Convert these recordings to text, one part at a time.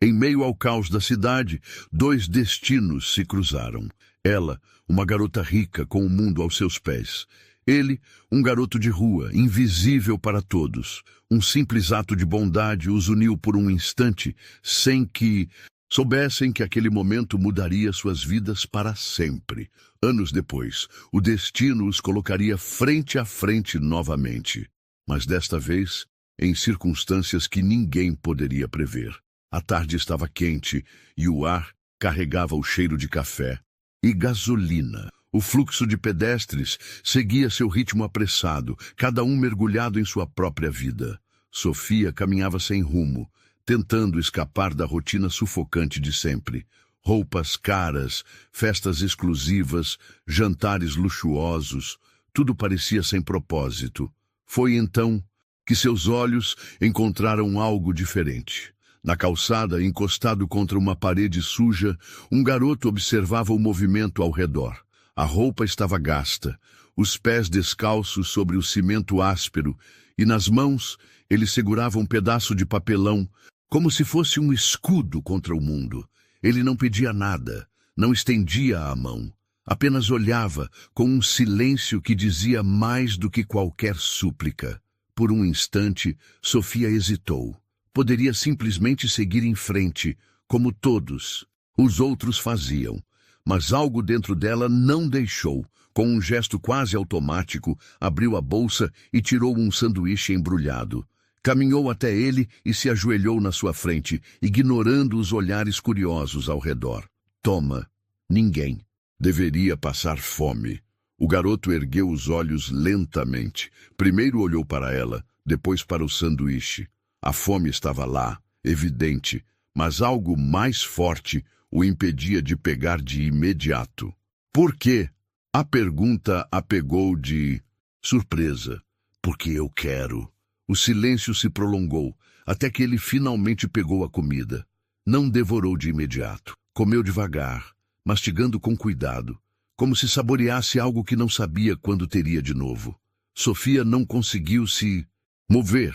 Em meio ao caos da cidade, dois destinos se cruzaram. Ela, uma garota rica com o mundo aos seus pés. Ele, um garoto de rua, invisível para todos. Um simples ato de bondade os uniu por um instante, sem que soubessem que aquele momento mudaria suas vidas para sempre. Anos depois, o destino os colocaria frente a frente novamente. Mas desta vez, em circunstâncias que ninguém poderia prever. A tarde estava quente e o ar carregava o cheiro de café e gasolina. O fluxo de pedestres seguia seu ritmo apressado, cada um mergulhado em sua própria vida. Sofia caminhava sem rumo, tentando escapar da rotina sufocante de sempre. Roupas caras, festas exclusivas, jantares luxuosos, tudo parecia sem propósito. Foi então que seus olhos encontraram algo diferente. Na calçada, encostado contra uma parede suja, um garoto observava o movimento ao redor. A roupa estava gasta, os pés descalços sobre o cimento áspero, e nas mãos ele segurava um pedaço de papelão, como se fosse um escudo contra o mundo. Ele não pedia nada, não estendia a mão, apenas olhava com um silêncio que dizia mais do que qualquer súplica. Por um instante, Sofia hesitou. Poderia simplesmente seguir em frente, como todos os outros faziam. Mas algo dentro dela não deixou. Com um gesto quase automático, abriu a bolsa e tirou um sanduíche embrulhado. Caminhou até ele e se ajoelhou na sua frente, ignorando os olhares curiosos ao redor. Toma. Ninguém deveria passar fome. O garoto ergueu os olhos lentamente. Primeiro olhou para ela, depois para o sanduíche. A fome estava lá, evidente, mas algo mais forte o impedia de pegar de imediato. Por quê? A pergunta a pegou de surpresa. Porque eu quero. O silêncio se prolongou, até que ele finalmente pegou a comida. Não devorou de imediato. Comeu devagar, mastigando com cuidado, como se saboreasse algo que não sabia quando teria de novo. Sofia não conseguiu se mover.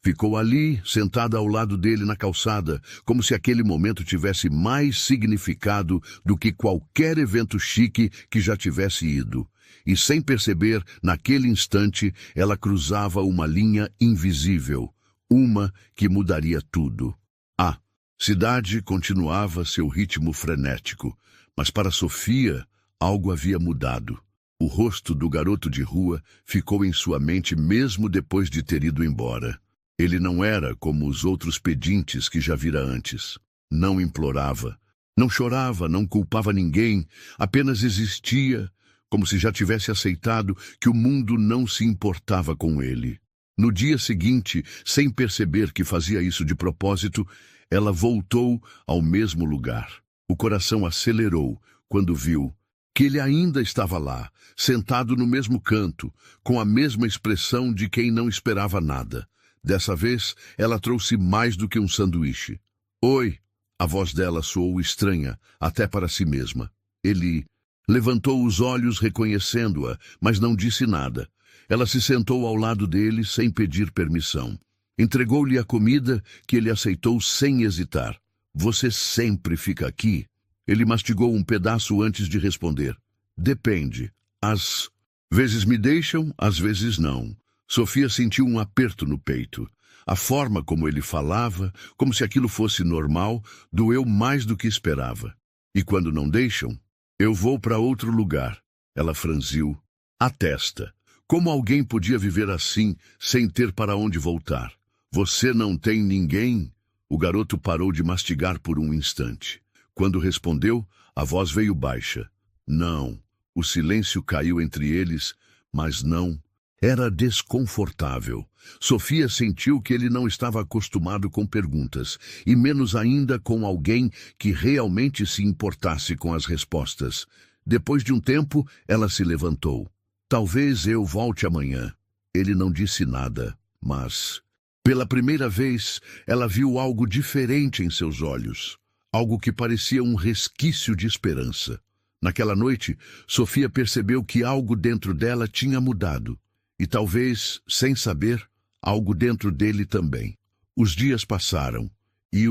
Ficou ali, sentada ao lado dele na calçada, como se aquele momento tivesse mais significado do que qualquer evento chique que já tivesse ido. E sem perceber, naquele instante, ela cruzava uma linha invisível, uma que mudaria tudo. A cidade continuava seu ritmo frenético, mas para Sofia, algo havia mudado. O rosto do garoto de rua ficou em sua mente mesmo depois de ter ido embora. Ele não era como os outros pedintes que já vira antes. Não implorava, não chorava, não culpava ninguém, apenas existia, como se já tivesse aceitado que o mundo não se importava com ele. No dia seguinte, sem perceber que fazia isso de propósito, ela voltou ao mesmo lugar. O coração acelerou quando viu que ele ainda estava lá, sentado no mesmo canto, com a mesma expressão de quem não esperava nada. Dessa vez, ela trouxe mais do que um sanduíche. Oi! A voz dela soou estranha, até para si mesma. Ele levantou os olhos reconhecendo-a, mas não disse nada. Ela se sentou ao lado dele sem pedir permissão. Entregou-lhe a comida, que ele aceitou sem hesitar. Você sempre fica aqui? Ele mastigou um pedaço antes de responder. Depende. Às vezes me deixam, às vezes não. Sofia sentiu um aperto no peito. A forma como ele falava, como se aquilo fosse normal, doeu mais do que esperava. E quando não deixam, eu vou para outro lugar. Ela franziu a testa. Como alguém podia viver assim, sem ter para onde voltar? Você não tem ninguém? O garoto parou de mastigar por um instante. Quando respondeu, a voz veio baixa. Não. O silêncio caiu entre eles, mas não. Era desconfortável. Sofia sentiu que ele não estava acostumado com perguntas, e menos ainda com alguém que realmente se importasse com as respostas. Depois de um tempo, ela se levantou. Talvez eu volte amanhã. Ele não disse nada, mas pela primeira vez, ela viu algo diferente em seus olhos. Algo que parecia um resquício de esperança. Naquela noite, Sofia percebeu que algo dentro dela tinha mudado. E talvez, sem saber, algo dentro dele também. Os dias passaram, e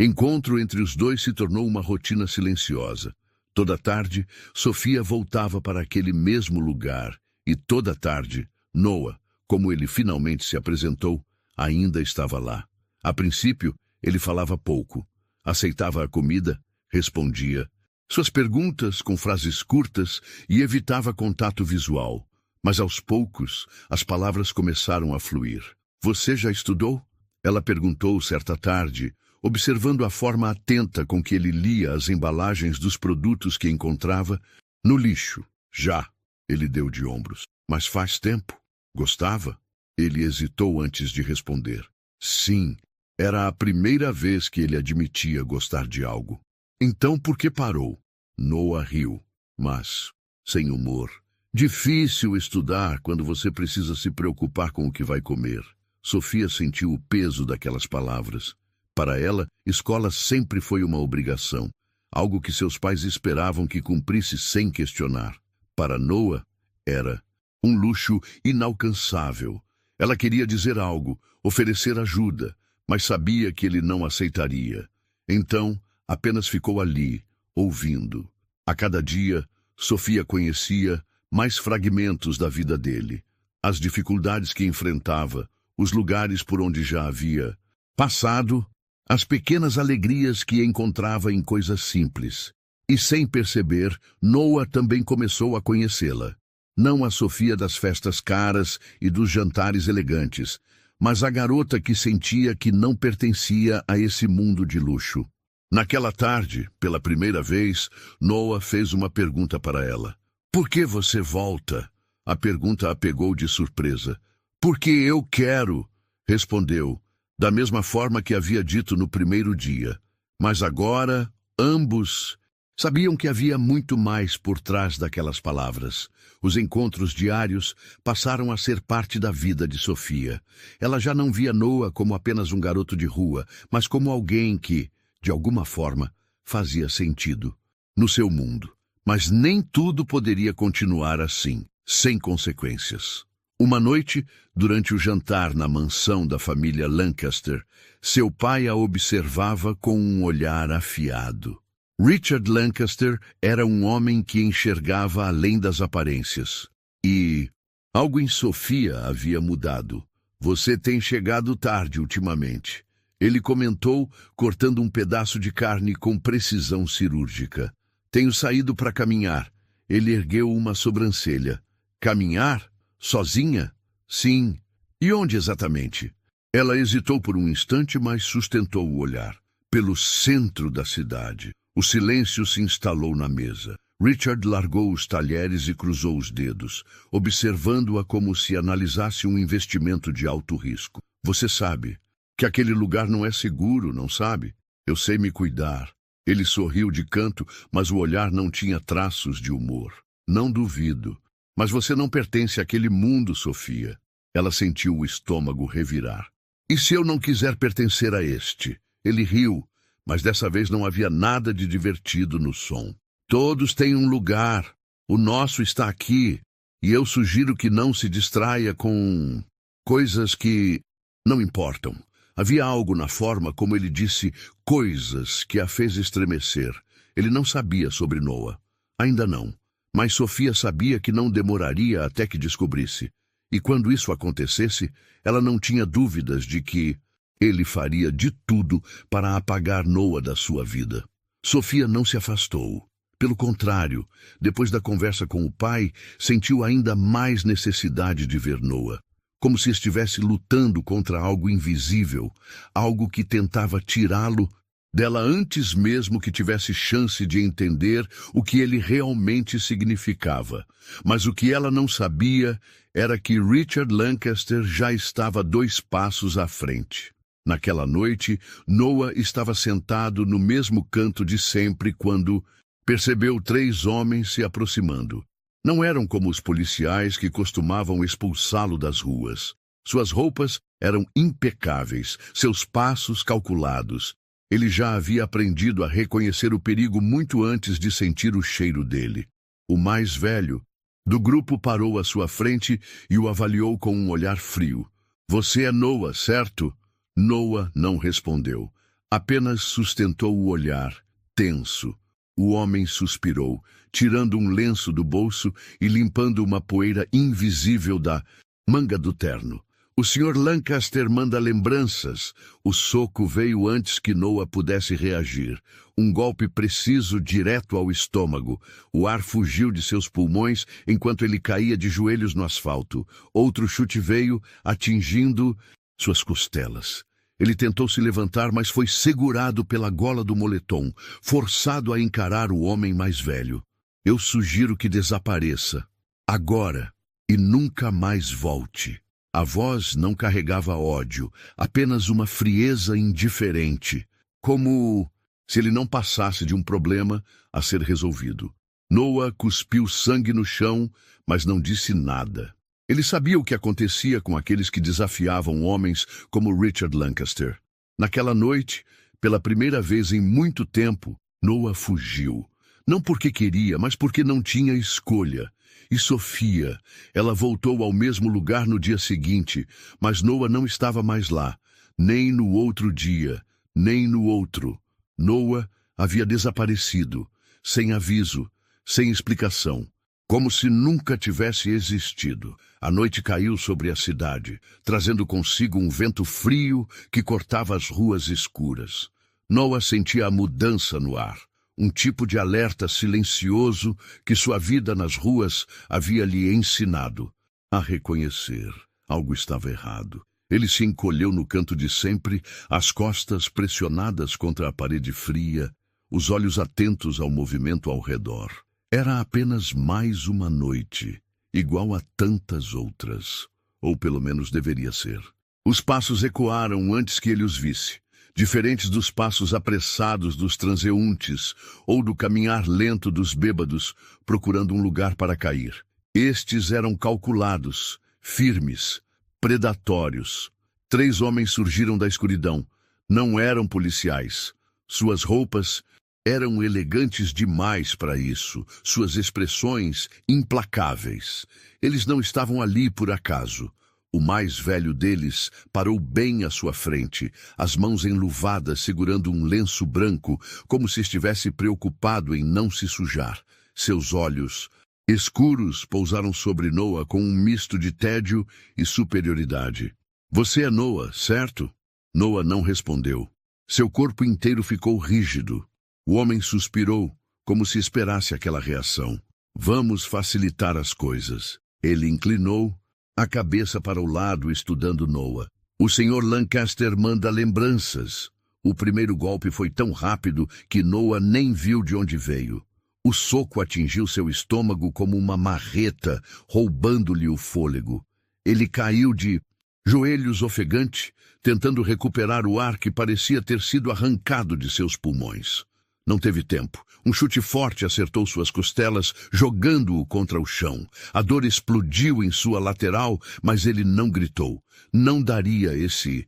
Encontro entre os dois se tornou uma rotina silenciosa. Toda tarde, Sofia voltava para aquele mesmo lugar, e toda tarde, Noah, como ele finalmente se apresentou, ainda estava lá. A princípio, ele falava pouco. Aceitava a comida, respondia suas perguntas com frases curtas e evitava contato visual. Mas aos poucos, as palavras começaram a fluir. Você já estudou? Ela perguntou certa tarde, observando a forma atenta com que ele lia as embalagens dos produtos que encontrava no lixo. Já, ele deu de ombros. Mas faz tempo. Gostava? Ele hesitou antes de responder. Sim, era a primeira vez que ele admitia gostar de algo. Então por que parou? Noah riu, mas sem humor. Difícil estudar quando você precisa se preocupar com o que vai comer. Sofia sentiu o peso daquelas palavras. Para ela, escola sempre foi uma obrigação, algo que seus pais esperavam que cumprisse sem questionar. Para Noah, era um luxo inalcançável. Ela queria dizer algo, oferecer ajuda, mas sabia que ele não aceitaria. Então, apenas ficou ali, ouvindo. A cada dia, Sofia conhecia mais fragmentos da vida dele, as dificuldades que enfrentava, os lugares por onde já havia passado, as pequenas alegrias que encontrava em coisas simples. E sem perceber, Noah também começou a conhecê-la. Não a Sofia das festas caras e dos jantares elegantes, mas a garota que sentia que não pertencia a esse mundo de luxo. Naquela tarde, pela primeira vez, Noah fez uma pergunta para ela. Por que você volta? A pergunta a pegou de surpresa. Porque eu quero, respondeu, da mesma forma que havia dito no primeiro dia. Mas agora, ambos sabiam que havia muito mais por trás daquelas palavras. Os encontros diários passaram a ser parte da vida de Sofia. Ela já não via Noah como apenas um garoto de rua, mas como alguém que, de alguma forma, fazia sentido no seu mundo. Mas nem tudo poderia continuar assim, sem consequências. Uma noite, durante o jantar na mansão da família Lancaster, seu pai a observava com um olhar afiado. Richard Lancaster era um homem que enxergava além das aparências. E algo em Sofia havia mudado. Você tem chegado tarde ultimamente. Ele comentou, cortando um pedaço de carne com precisão cirúrgica. Tenho saído para caminhar. Ele ergueu uma sobrancelha. Caminhar? Sozinha? Sim. E onde exatamente? Ela hesitou por um instante, mas sustentou o olhar. Pelo centro da cidade. O silêncio se instalou na mesa. Richard largou os talheres e cruzou os dedos, observando-a como se analisasse um investimento de alto risco. Você sabe que aquele lugar não é seguro, não sabe? Eu sei me cuidar. Ele sorriu de canto, mas o olhar não tinha traços de humor. Não duvido. Mas você não pertence àquele mundo, Sofia. Ela sentiu o estômago revirar. E se eu não quiser pertencer a este? Ele riu, mas dessa vez não havia nada de divertido no som. Todos têm um lugar. O nosso está aqui. E eu sugiro que não se distraia com coisas que não importam. Havia algo na forma como ele disse coisas que a fez estremecer. Ele não sabia sobre Noah. Ainda não. Mas Sofia sabia que não demoraria até que descobrisse. E quando isso acontecesse, ela não tinha dúvidas de que ele faria de tudo para apagar Noah da sua vida. Sofia não se afastou. Pelo contrário, depois da conversa com o pai, sentiu ainda mais necessidade de ver Noah. Como se estivesse lutando contra algo invisível, algo que tentava tirá-lo dela antes mesmo que tivesse chance de entender o que ele realmente significava. Mas o que ela não sabia era que Richard Lancaster já estava 2 passos à frente. Naquela noite, Noah estava sentado no mesmo canto de sempre quando percebeu 3 homens se aproximando. Não eram como os policiais que costumavam expulsá-lo das ruas. Suas roupas eram impecáveis, seus passos calculados. Ele já havia aprendido a reconhecer o perigo muito antes de sentir o cheiro dele. O mais velho do grupo parou à sua frente e o avaliou com um olhar frio. Você é Noah, certo? Noah não respondeu. Apenas sustentou o olhar, tenso. O homem suspirou, tirando um lenço do bolso e limpando uma poeira invisível da manga do terno. O Sr. Lancaster manda lembranças. O soco veio antes que Noah pudesse reagir. Um golpe preciso direto ao estômago. O ar fugiu de seus pulmões enquanto ele caía de joelhos no asfalto. Outro chute veio, atingindo suas costelas. Ele tentou se levantar, mas foi segurado pela gola do moletom, forçado a encarar o homem mais velho. Eu sugiro que desapareça. Agora. E nunca mais volte. A voz não carregava ódio, apenas uma frieza indiferente, como se ele não passasse de um problema a ser resolvido. Noah cuspiu sangue no chão, mas não disse nada. Ele sabia o que acontecia com aqueles que desafiavam homens como Richard Lancaster. Naquela noite, pela primeira vez em muito tempo, Noah fugiu. Não porque queria, mas porque não tinha escolha. E Sofia, ela voltou ao mesmo lugar no dia seguinte, mas Noah não estava mais lá, nem no outro dia, nem no outro. Noah havia desaparecido, sem aviso, sem explicação, como se nunca tivesse existido. A noite caiu sobre a cidade, trazendo consigo um vento frio que cortava as ruas escuras. Noah sentia a mudança no ar. Um tipo de alerta silencioso que sua vida nas ruas havia lhe ensinado a reconhecer. Algo estava errado. Ele se encolheu no canto de sempre, as costas pressionadas contra a parede fria, os olhos atentos ao movimento ao redor. Era apenas mais uma noite, igual a tantas outras. Ou pelo menos deveria ser. Os passos ecoaram antes que ele os visse. Diferentes dos passos apressados dos transeuntes ou do caminhar lento dos bêbados procurando um lugar para cair. Estes eram calculados, firmes, predatórios. 3 homens surgiram da escuridão. Não eram policiais. Suas roupas eram elegantes demais para isso, suas expressões implacáveis. Eles não estavam ali por acaso. O mais velho deles parou bem à sua frente, as mãos enluvadas segurando um lenço branco, como se estivesse preocupado em não se sujar. Seus olhos, escuros, pousaram sobre Noah com um misto de tédio e superioridade. Você é Noah, certo? Noah não respondeu. Seu corpo inteiro ficou rígido. O homem suspirou, como se esperasse aquela reação. Vamos facilitar as coisas. Ele inclinou a cabeça para o lado, estudando Noah. O Sr. Lancaster manda lembranças. O primeiro golpe foi tão rápido que Noah nem viu de onde veio. O soco atingiu seu estômago como uma marreta, roubando-lhe o fôlego. Ele caiu de joelhos ofegante, tentando recuperar o ar que parecia ter sido arrancado de seus pulmões. Não teve tempo. Um chute forte acertou suas costelas, jogando-o contra o chão. A dor explodiu em sua lateral, mas ele não gritou. Não daria esse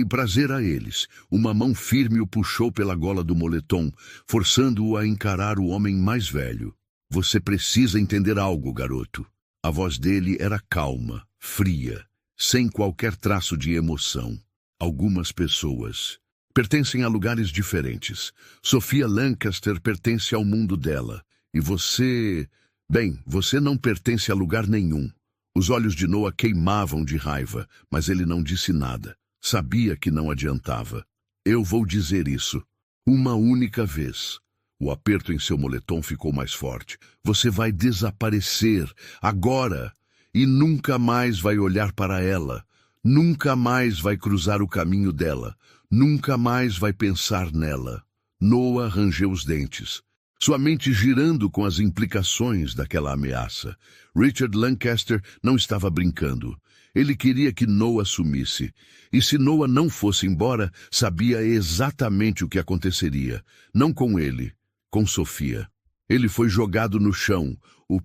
prazer a eles. Uma mão firme o puxou pela gola do moletom, forçando-o a encarar o homem mais velho. Você precisa entender algo, garoto. A voz dele era calma, fria, sem qualquer traço de emoção. Algumas pessoas pertencem a lugares diferentes. Sofia Lancaster pertence ao mundo dela. E você... Bem, você não pertence a lugar nenhum. Os olhos de Noah queimavam de raiva, mas ele não disse nada. Sabia que não adiantava. Eu vou dizer isso. Uma única vez. O aperto em seu moletom ficou mais forte. Você vai desaparecer, agora, e nunca mais vai olhar para ela. Nunca mais vai cruzar o caminho dela. Nunca mais vai pensar nela. Noah rangeu os dentes, sua mente girando com as implicações daquela ameaça. Richard Lancaster não estava brincando. Ele queria que Noah sumisse. E se Noah não fosse embora, sabia exatamente o que aconteceria. Não com ele, com Sofia. Ele foi jogado no chão, o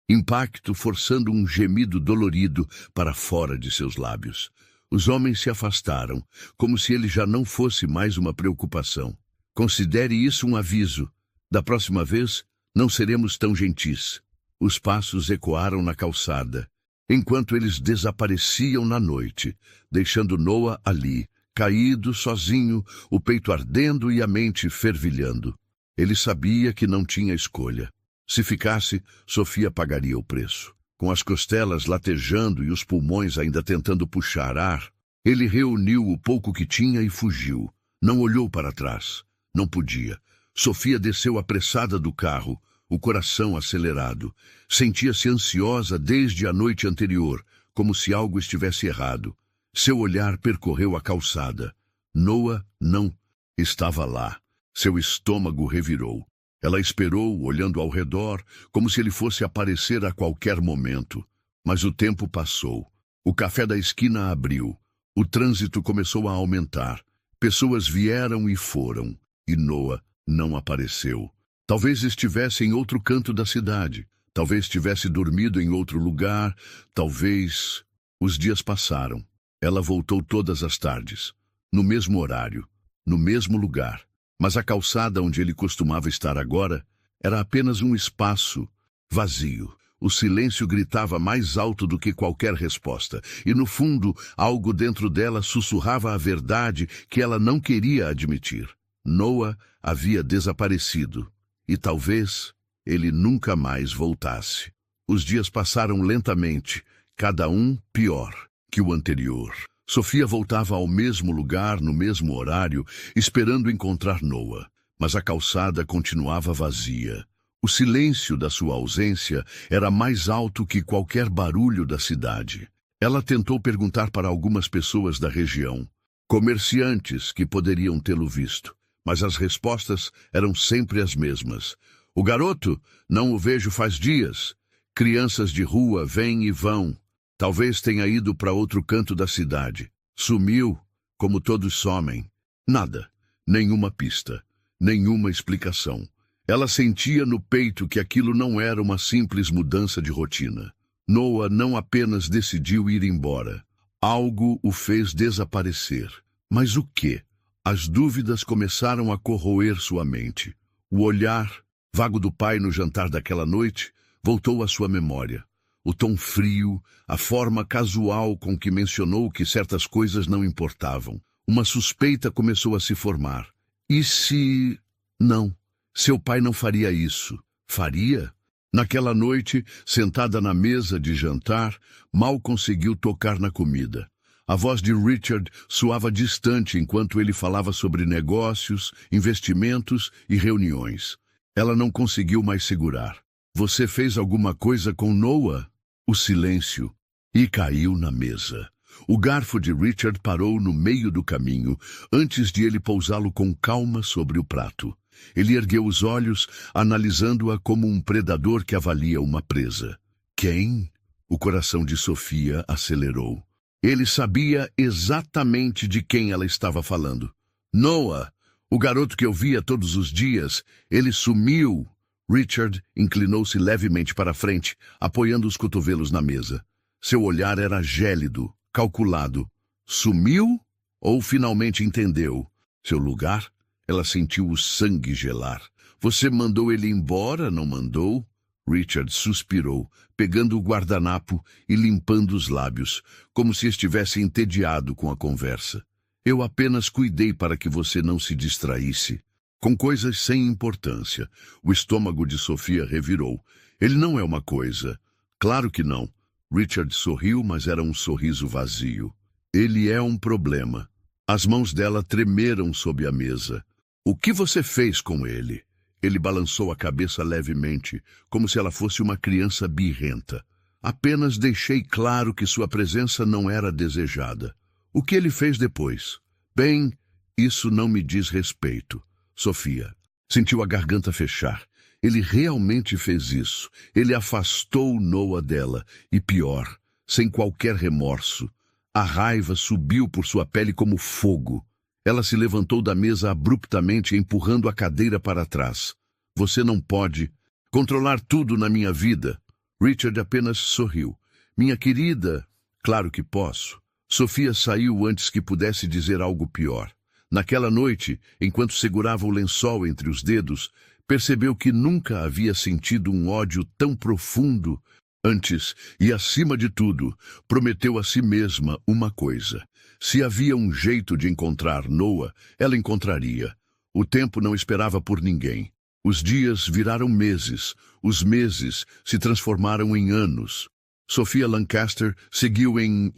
impacto forçando um gemido dolorido para fora de seus lábios. Os homens se afastaram, como se ele já não fosse mais uma preocupação. Considere isso um aviso. Da próxima vez, não seremos tão gentis. Os passos ecoaram na calçada, enquanto eles desapareciam na noite, deixando Noah ali, caído, sozinho, o peito ardendo e a mente fervilhando. Ele sabia que não tinha escolha. Se ficasse, Sofia pagaria o preço. Com as costelas latejando e os pulmões ainda tentando puxar ar, ele reuniu o pouco que tinha e fugiu. Não olhou para trás. Não podia. Sofia desceu apressada do carro, o coração acelerado. Sentia-se ansiosa desde a noite anterior, como se algo estivesse errado. Seu olhar percorreu a calçada. Noah não estava lá. Seu estômago revirou. Ela esperou, olhando ao redor, como se ele fosse aparecer a qualquer momento. Mas o tempo passou. O café da esquina abriu. O trânsito começou a aumentar. Pessoas vieram e foram. E Noah não apareceu. Talvez estivesse em outro canto da cidade. Talvez tivesse dormido em outro lugar. Talvez... Os dias passaram. Ela voltou todas as tardes. No mesmo horário. No mesmo lugar. Mas a calçada onde ele costumava estar agora era apenas um espaço vazio. O silêncio gritava mais alto do que qualquer resposta, e no fundo, algo dentro dela sussurrava a verdade que ela não queria admitir. Noah havia desaparecido, e talvez ele nunca mais voltasse. Os dias passaram lentamente, cada um pior que o anterior. Sofia voltava ao mesmo lugar, no mesmo horário, esperando encontrar Noah, mas a calçada continuava vazia. O silêncio da sua ausência era mais alto que qualquer barulho da cidade. Ela tentou perguntar para algumas pessoas da região, comerciantes que poderiam tê-lo visto, mas as respostas eram sempre as mesmas. O garoto? Não o vejo faz dias. Crianças de rua vêm e vão. Talvez tenha ido para outro canto da cidade. Sumiu, como todos somem. Nada, nenhuma pista, nenhuma explicação. Ela sentia no peito que aquilo não era uma simples mudança de rotina. Noah não apenas decidiu ir embora. Algo o fez desaparecer. Mas o quê? As dúvidas começaram a corroer sua mente. O olhar, vago do pai no jantar daquela noite, voltou à sua memória. O tom frio, a forma casual com que mencionou que certas coisas não importavam. Uma suspeita começou a se formar. E se... Não, seu pai não faria isso. Faria? Naquela noite, sentada na mesa de jantar, mal conseguiu tocar na comida. A voz de Richard soava distante enquanto ele falava sobre negócios, investimentos e reuniões. Ela não conseguiu mais segurar. Você fez alguma coisa com Noah? O silêncio. E caiu na mesa. O garfo de Richard parou no meio do caminho, antes de ele pousá-lo com calma sobre o prato. Ele ergueu os olhos, analisando-a como um predador que avalia uma presa. Quem? O coração de Sofia acelerou. Ele sabia exatamente de quem ela estava falando. Noah, o garoto que eu via todos os dias, ele sumiu. Richard inclinou-se levemente para frente, apoiando os cotovelos na mesa. Seu olhar era gélido, calculado. Sumiu? Ou finalmente entendeu? Seu lugar? Ela sentiu o sangue gelar. Você mandou ele embora, não mandou? Richard suspirou, pegando o guardanapo e limpando os lábios, como se estivesse entediado com a conversa. Eu apenas cuidei para que você não se distraísse. Com coisas sem importância. O estômago de Sofia revirou. Ele não é uma coisa. Claro que não. Richard sorriu, mas era um sorriso vazio. Ele é um problema. As mãos dela tremeram sob a mesa. O que você fez com ele? Ele balançou a cabeça levemente, como se ela fosse uma criança birrenta. Apenas deixei claro que sua presença não era desejada. O que ele fez depois? Bem, isso não me diz respeito. Sofia sentiu a garganta fechar. Ele realmente fez isso. Ele afastou Noah dela. E pior, sem qualquer remorso. A raiva subiu por sua pele como fogo. Ela se levantou da mesa abruptamente, empurrando a cadeira para trás. Você não pode controlar tudo na minha vida. Richard apenas sorriu. Minha querida, claro que posso. Sofia saiu antes que pudesse dizer algo pior. Naquela noite, enquanto segurava o lençol entre os dedos, percebeu que nunca havia sentido um ódio tão profundo antes e, acima de tudo, prometeu a si mesma uma coisa. Se havia um jeito de encontrar Noa, ela encontraria. O tempo não esperava por ninguém. Os dias viraram meses. Os meses se transformaram em anos. Sophia Lancaster seguiu em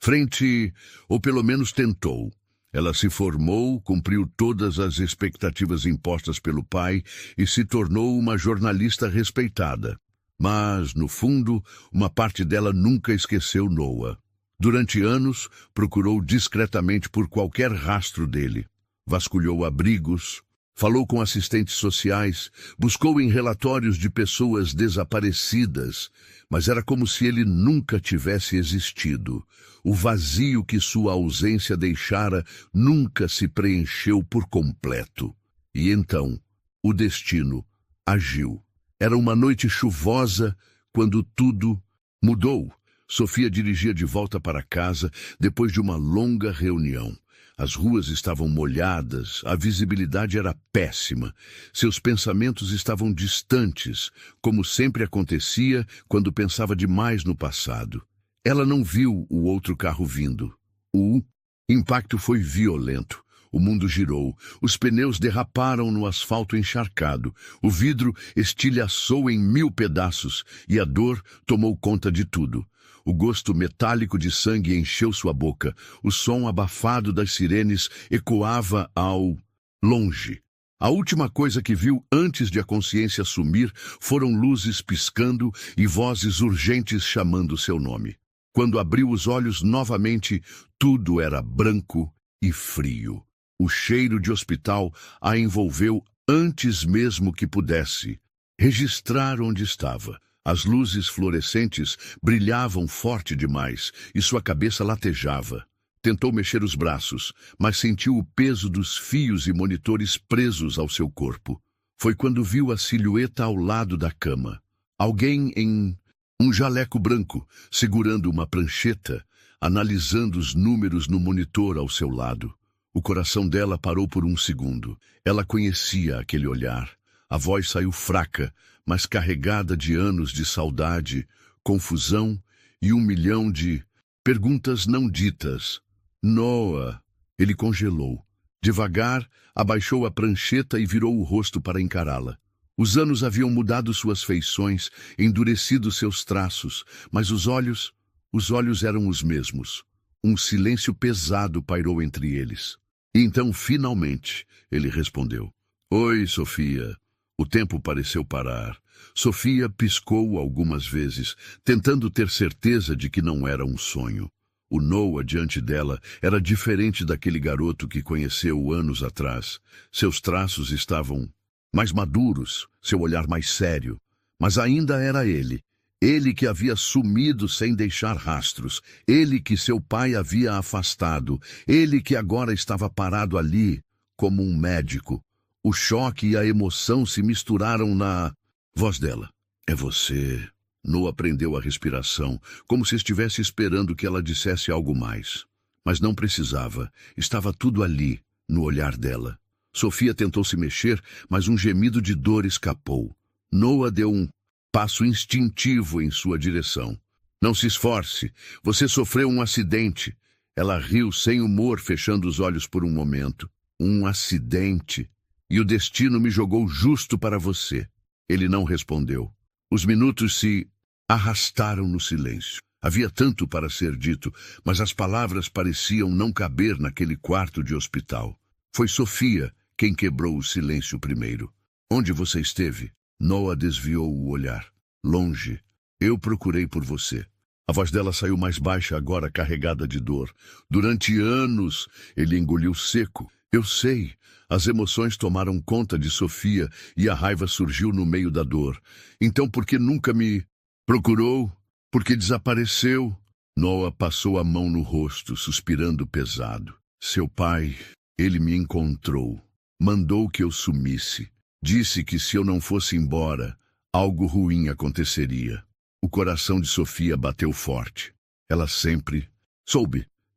frente, ou pelo menos tentou. Ela se formou, cumpriu todas as expectativas impostas pelo pai e se tornou uma jornalista respeitada. Mas, no fundo, uma parte dela nunca esqueceu Noa. Durante anos, procurou discretamente por qualquer rastro dele. Vasculhou abrigos, falou com assistentes sociais, buscou em relatórios de pessoas desaparecidas, mas era como se ele nunca tivesse existido. O vazio que sua ausência deixara nunca se preencheu por completo. E então, o destino agiu. Era uma noite chuvosa quando tudo mudou. Sophia dirigia de volta para casa depois de uma longa reunião. As ruas estavam molhadas, a visibilidade era péssima. Seus pensamentos estavam distantes, como sempre acontecia quando pensava demais no passado. Ela não viu o outro carro vindo. O impacto foi violento. O mundo girou, os pneus derraparam no asfalto encharcado, o vidro estilhaçou em 1000 pedaços e a dor tomou conta de tudo. O gosto metálico de sangue encheu sua boca. O som abafado das sirenes ecoava ao longe. A última coisa que viu antes de a consciência sumir foram luzes piscando e vozes urgentes chamando seu nome. Quando abriu os olhos novamente, tudo era branco e frio. O cheiro de hospital a envolveu antes mesmo que pudesse registrar onde estava. As luzes fluorescentes brilhavam forte demais e sua cabeça latejava. Tentou mexer os braços, mas sentiu o peso dos fios e monitores presos ao seu corpo. Foi quando viu a silhueta ao lado da cama. Alguém em um jaleco branco, segurando uma prancheta, analisando os números no monitor ao seu lado. O coração dela parou por um segundo. Ela conhecia aquele olhar. A voz saiu fraca, mas carregada de anos de saudade, confusão e 1 milhão de perguntas não ditas. Noa! Ele congelou. Devagar, abaixou a prancheta e virou o rosto para encará-la. Os anos haviam mudado suas feições, endurecido seus traços, mas os olhos eram os mesmos. Um silêncio pesado pairou entre eles. E então, finalmente, ele respondeu. Oi, Sophia. O tempo pareceu parar. Sophia piscou algumas vezes, tentando ter certeza de que não era um sonho. O Noa diante dela era diferente daquele garoto que conheceu anos atrás. Seus traços estavam mais maduros, seu olhar mais sério. Mas ainda era ele. Ele que havia sumido sem deixar rastros. Ele que seu pai havia afastado. Ele que agora estava parado ali, como um médico. O choque e a emoção se misturaram na voz dela. É você. Noa prendeu a respiração, como se estivesse esperando que ela dissesse algo mais. Mas não precisava. Estava tudo ali, no olhar dela. Sophia tentou se mexer, mas um gemido de dor escapou. Noa deu um passo instintivo em sua direção. Não se esforce. Você sofreu um acidente. Ela riu sem humor, fechando os olhos por um momento. Um acidente. E o destino me jogou justo para você. Ele não respondeu. Os minutos se arrastaram no silêncio. Havia tanto para ser dito, mas as palavras pareciam não caber naquele quarto de hospital. Foi Sophia quem quebrou o silêncio primeiro. Onde você esteve? Noa desviou o olhar. Longe. Eu procurei por você. A voz dela saiu mais baixa agora, carregada de dor. Durante anos, ele engoliu seco. Eu sei. As emoções tomaram conta de Sophia e a raiva surgiu no meio da dor. Então por que nunca me procurou? Por que desapareceu? Noa passou a mão no rosto, suspirando pesado. Seu pai, ele me encontrou. Mandou que eu sumisse. Disse que se eu não fosse embora, algo ruim aconteceria. O coração de Sophia bateu forte. Ela sempre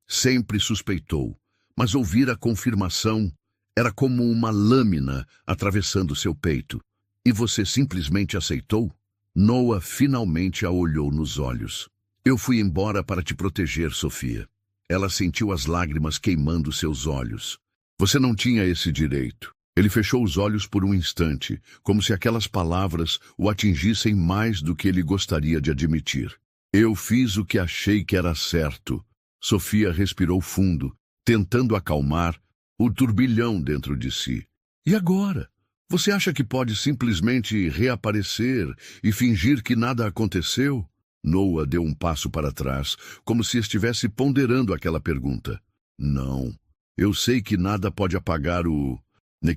sempre suspeitou. Mas ouvir a confirmação era como uma lâmina atravessando seu peito. E você simplesmente aceitou? Noa finalmente a olhou nos olhos. Eu fui embora para te proteger, Sophia. Ela sentiu as lágrimas queimando seus olhos. Você não tinha esse direito. Ele fechou os olhos por um instante, como se aquelas palavras o atingissem mais do que ele gostaria de admitir. Eu fiz o que achei que era certo. Sofia respirou fundo, tentando acalmar o turbilhão dentro de si. E agora? Você acha que pode simplesmente reaparecer e fingir que nada aconteceu? Noah deu um passo para trás, como se estivesse ponderando aquela pergunta. Não. Eu sei que nada pode apagar o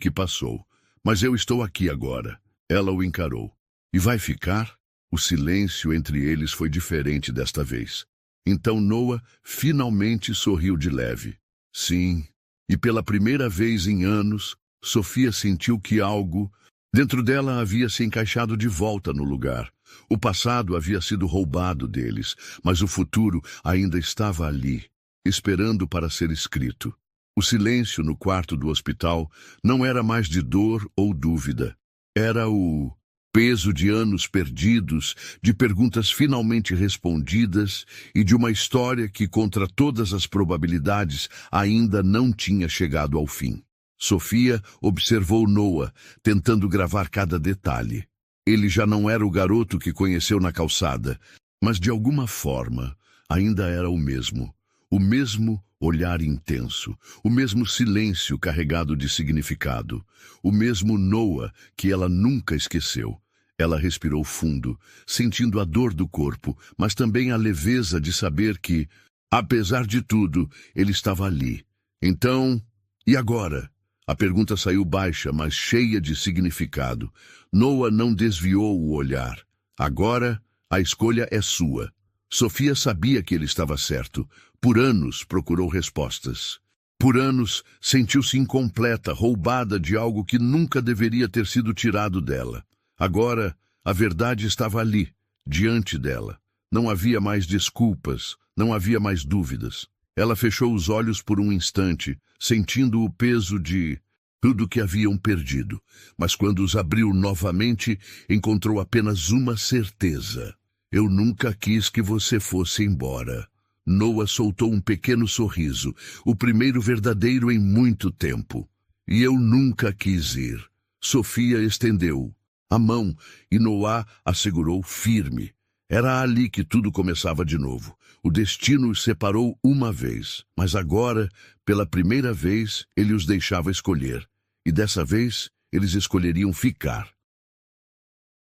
que passou, mas eu estou aqui agora. Ela o encarou. E vai ficar? O silêncio entre eles foi diferente desta vez. Então Noah finalmente sorriu de leve. Sim, e pela primeira vez em anos, Sofia sentiu que algo dentro dela havia se encaixado de volta no lugar. O passado havia sido roubado deles, mas o futuro ainda estava ali, esperando para ser escrito. O silêncio no quarto do hospital não era mais de dor ou dúvida. Era o peso de anos perdidos, de perguntas finalmente respondidas e de uma história que, contra todas as probabilidades, ainda não tinha chegado ao fim. Sofia observou Noah, tentando gravar cada detalhe. Ele já não era o garoto que conheceu na calçada, mas de alguma forma ainda era o mesmo. O mesmo olhar intenso, o mesmo silêncio carregado de significado, o mesmo Noah que ela nunca esqueceu. Ela respirou fundo, sentindo a dor do corpo, mas também a leveza de saber que, apesar de tudo, ele estava ali. Então, e agora? A pergunta saiu baixa, mas cheia de significado. Noah não desviou o olhar. Agora, a escolha é sua. Sofia sabia que ele estava certo. Por anos procurou respostas. Por anos sentiu-se incompleta, roubada de algo que nunca deveria ter sido tirado dela. Agora, a verdade estava ali, diante dela. Não havia mais desculpas, não havia mais dúvidas. Ela fechou os olhos por um instante, sentindo o peso de tudo que haviam perdido. Mas quando os abriu novamente, encontrou apenas uma certeza. Eu nunca quis que você fosse embora. Noah soltou um pequeno sorriso, o primeiro verdadeiro em muito tempo. E eu nunca quis ir. Sofia estendeu a mão e Noah a segurou firme. Era ali que tudo começava de novo. O destino os separou uma vez, mas agora, pela primeira vez, ele os deixava escolher. E dessa vez, eles escolheriam ficar.